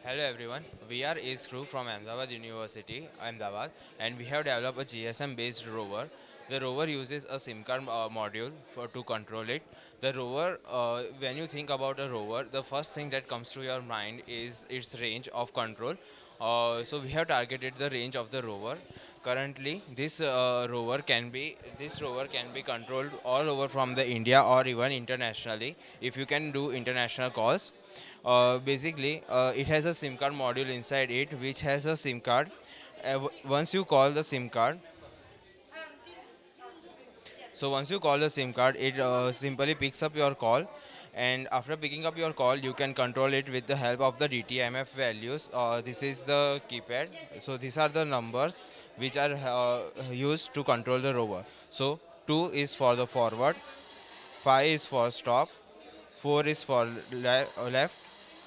Hello everyone, we are Ace Crew from Ahmedabad University, Ahmedabad, and we have developed a GSM based rover. The rover uses a SIM card module to control it. The rover, when you think about a rover, the first thing that comes to your mind is its range of control. So we have targeted the range of the rover. Currently, this rover can be controlled all over from the India or even internationally. If you can do international calls, it has a SIM card module inside it, which has a SIM card. Once you call the SIM card, once you call the SIM card, it simply picks up your call, and after picking up your call, you can control it with the help of the DTMF values. This is the keypad. So these are the numbers which are used to control the rover. So 2 is for the forward, 5 is for stop, 4 is for left,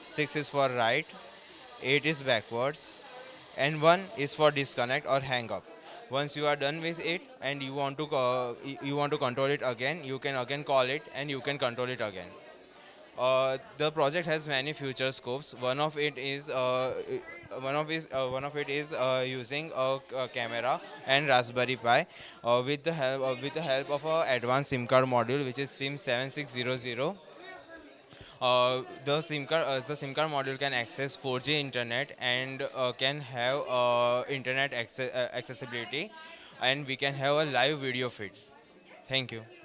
6 is for right, 8 is backwards, and 1 is for disconnect or hang up. Once you are done with it and you want to control it again, you can again call it and you can control it again. The project has many future scopes. One of it is using a camera and Raspberry Pi with the help of a advanced SIM card module, which is SIM 7600. The SIM card module can access 4G internet and can have internet accessibility, and we can have a live video feed. Thank you.